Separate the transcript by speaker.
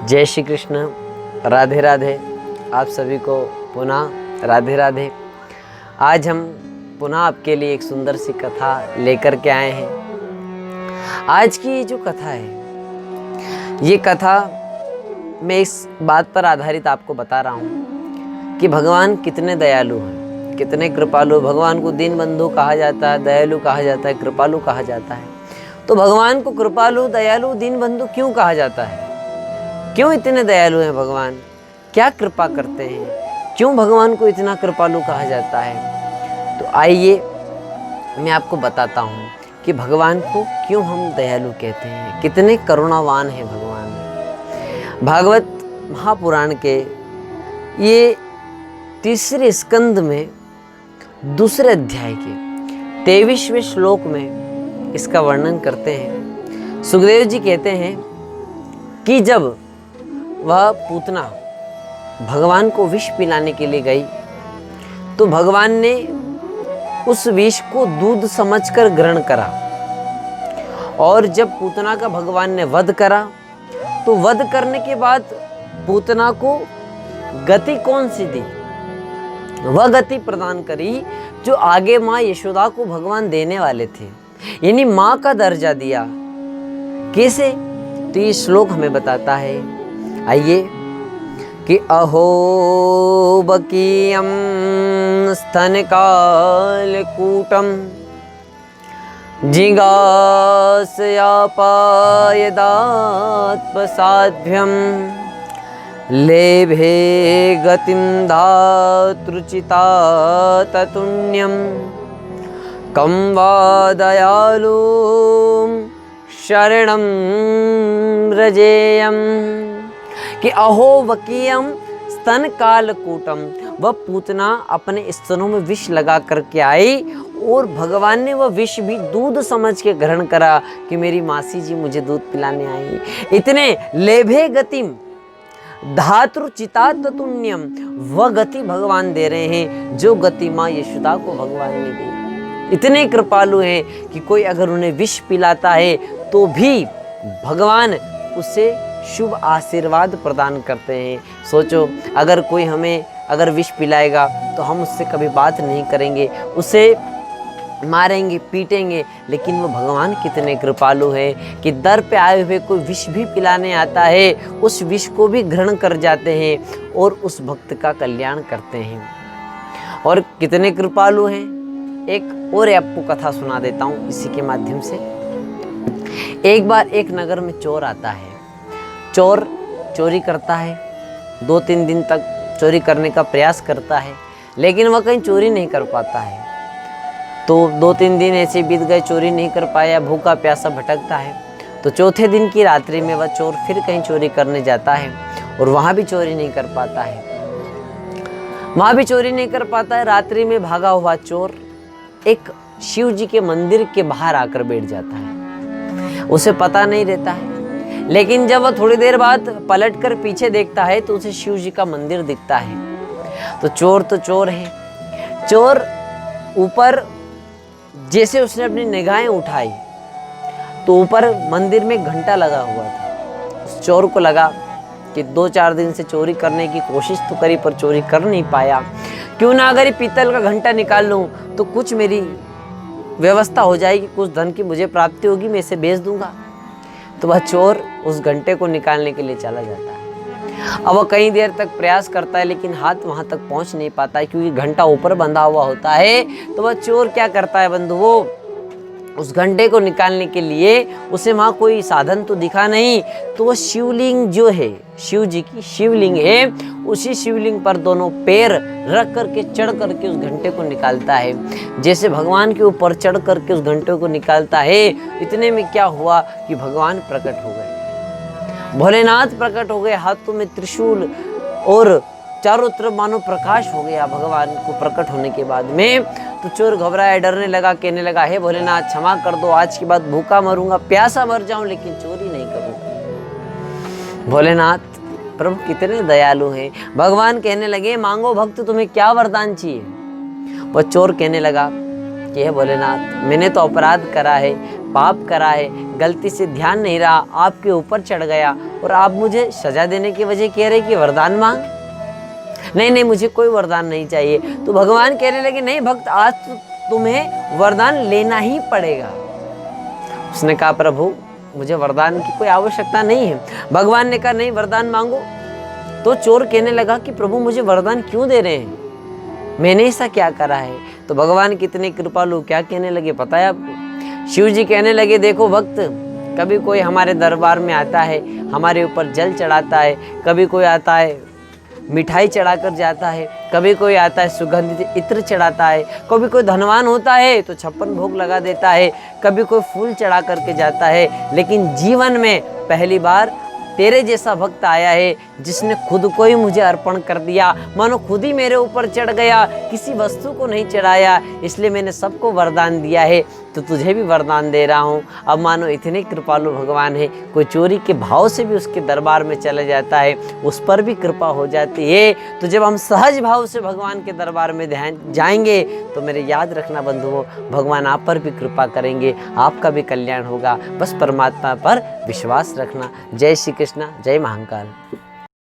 Speaker 1: जय श्री कृष्ण, राधे राधे। आप सभी को पुनः राधे राधे। आज हम पुनः आपके लिए एक सुंदर सी कथा लेकर के आए हैं। आज की ये जो कथा है, ये कथा मैं इस बात पर आधारित आपको बता रहा हूँ कि भगवान कितने दयालु हैं, कितने कृपालु। भगवान को दीनबंधु कहा जाता है, दयालु कहा जाता है, कृपालु कहा जाता है। तो भगवान को कृपालु, दयालु, दीनबंधु क्यों कहा जाता है? क्यों इतने दयालु हैं भगवान? क्या कृपा करते हैं? क्यों भगवान को इतना कृपालु कहा जाता है? तो आइए मैं आपको बताता हूँ कि भगवान को क्यों हम दयालु कहते हैं, कितने करुणावान हैं भगवान। भागवत महापुराण के ये तीसरे स्कंद में दूसरे अध्याय के 23वें श्लोक में इसका वर्णन करते हैं। सुखदेव जी कहते हैं कि जब वह पूतना भगवान को विष पिलाने के लिए गई तो भगवान ने उस विष को दूध समझकर ग्रहण करा, और जब पूतना का भगवान ने वध करा तो वध करने के बाद पूतना को गति कौन सी दी? वह गति प्रदान करी जो आगे माँ यशोदा को भगवान देने वाले थे, यानी माँ का दर्जा दिया। कैसे? तो ये श्लोक हमें बताता है। आइए कि अहो बकीयं स्तनकालकूटं जिगासयापायदात्मसाध्व्यं लेभे गतिं धातृचिता ततुण्यं कं वा दयालुं शरणं व्रजेयम्। कि अहो वकीयम स्तन कालकूटम, वह पूतना अपने स्तनों में विष लगा करके आई और भगवान ने वह विष भी दूध समझ के ग्रहण करा कि मेरी मासी जी मुझे दूध पिलाने आई। इतने लेभे गतिम धातृचिता ततुण्यम, वह गति भगवान दे रहे हैं जो गति माँ यशोदा को भगवान ने दी। इतने कृपालु हैं कि कोई अगर उन्हें विष पिलाता है तो भी भगवान उससे शुभ आशीर्वाद प्रदान करते हैं। सोचो, अगर कोई हमें अगर विष पिलाएगा तो हम उससे कभी बात नहीं करेंगे, उसे मारेंगे, पीटेंगे, लेकिन वो भगवान कितने कृपालु हैं कि दर पे आए हुए कोई विष भी पिलाने आता है, उस विष को भी ग्रहण कर जाते हैं और उस भक्त का कल्याण करते हैं। और कितने कृपालु हैं। एक और आपको कथा सुना देता हूँ इसी के माध्यम से। एक बार एक नगर में चोर आता है। चोर चोरी करता है, 2-3 दिन तक चोरी करने का प्रयास करता है, लेकिन वह कहीं चोरी नहीं कर पाता है। तो 2-3 दिन ऐसे बीत गए, चोरी नहीं कर पाया, भूखा प्यासा भटकता है। तो चौथे दिन की रात्रि में वह चोर फिर कहीं चोरी करने जाता है और वहाँ भी चोरी नहीं कर पाता है। वहाँ भी चोरी नहीं कर पाता है। रात्रि में भागा हुआ चोर एक शिव जी के मंदिर के बाहर आकर बैठ जाता है। उसे पता नहीं रहता है, लेकिन जब वह थोड़ी देर बाद पलटकर पीछे देखता है तो उसे शिव जी का मंदिर दिखता है। तो चोर है। चोर ऊपर जैसे उसने अपनी निगाहें उठाई तो ऊपर मंदिर में घंटा लगा हुआ था। उस चोर को लगा कि 2-4 दिन से चोरी करने की कोशिश तो करी पर चोरी कर नहीं पाया, क्यों ना अगर ये पीतल का घंटा निकाल लूँ तो कुछ मेरी व्यवस्था हो जाएगी, कुछ धन की मुझे प्राप्ति होगी, मैं इसे बेच दूंगा। तो वह चोर उस घंटे को निकालने के लिए चला जाता है। अब वह कई देर तक प्रयास करता है, लेकिन हाथ वहां तक पहुंच नहीं पाता है क्योंकि घंटा ऊपर बंधा हुआ होता है। तो वह चोर क्या करता है बंधु, वो उस घंटे को निकालने के लिए उसे वहाँ कोई साधन तो दिखा नहीं, तो वह शिवलिंग जो है, शिव जी की शिवलिंग है, उसी शिवलिंग पर दोनों पैर रख करके चढ़ करके उस घंटे को निकालता है। जैसे भगवान के ऊपर चढ़ करके उस घंटे को निकालता है, इतने में क्या हुआ कि भगवान प्रकट हो गए, भोलेनाथ प्रकट हो गए, हाथों में त्रिशूल और चारों तरफ मानो प्रकाश हो गया भगवान को प्रकट होने के बाद में। तो चोर घबराया, डरने लगा, कहने लगा, हे भोलेनाथ क्षमा कर दो, आज के बाद भूखा मरूंगा, प्यासा मर जाऊं, लेकिन चोरी नहीं करूंगा। भोलेनाथ प्रभु कितने दयालु हैं। भगवान कहने लगे, मांगो भक्त, तुम्हें क्या वरदान चाहिए? वह चोर कहने लगा कि हे भोलेनाथ, मैंने तो अपराध करा है, पाप करा है, गलती से ध्यान नहीं रहा, आपके ऊपर चढ़ गया और आप मुझे सजा देने की वजह कह रहे कि वरदान मांग। नहीं नहीं, मुझे कोई वरदान नहीं चाहिए। तो भगवान कहने लगे नहीं भक्त, आज तो तुम्हें वरदान लेना ही पड़ेगा। उसने कहा प्रभु मुझे वरदान की कोई आवश्यकता नहीं है। भगवान ने कहा नहीं, वरदान मांगो। तो चोर कहने लगा कि प्रभु मुझे वरदान क्यों दे रहे हैं, मैंने ऐसा क्या करा है। तो भगवान कितने कृपालु, क्या कहने लगे पता है आपको? शिव जी कहने लगे देखो भक्त, कभी कोई हमारे दरबार में आता है, हमारे ऊपर जल चढ़ाता है, कभी कोई आता है मिठाई चढ़ा कर जाता है, कभी कोई आता है सुगंधित इत्र चढ़ाता है, कभी कोई धनवान होता है तो 56 भोग लगा देता है, कभी कोई फूल चढ़ा करके जाता है। लेकिन जीवन में पहली बार तेरे जैसा भक्त आया है जिसने खुद को ही मुझे अर्पण कर दिया, मानो खुद ही मेरे ऊपर चढ़ गया, किसी वस्तु को नहीं चढ़ाया, इसलिए मैंने सबको वरदान दिया है, तो तुझे भी वरदान दे रहा हूँ। अब मानो इतने कृपालु भगवान है, कोई चोरी के भाव से भी उसके दरबार में चले जाता है, उस पर भी कृपा हो जाती है। तो जब हम सहज भाव से भगवान के दरबार में ध्यान जाएंगे तो मेरे याद रखना बंधुओं, भगवान आप पर भी कृपा करेंगे, आपका भी कल्याण होगा। बस परमात्मा पर विश्वास रखना। जय श्री कृष्ण, जय महाकाल।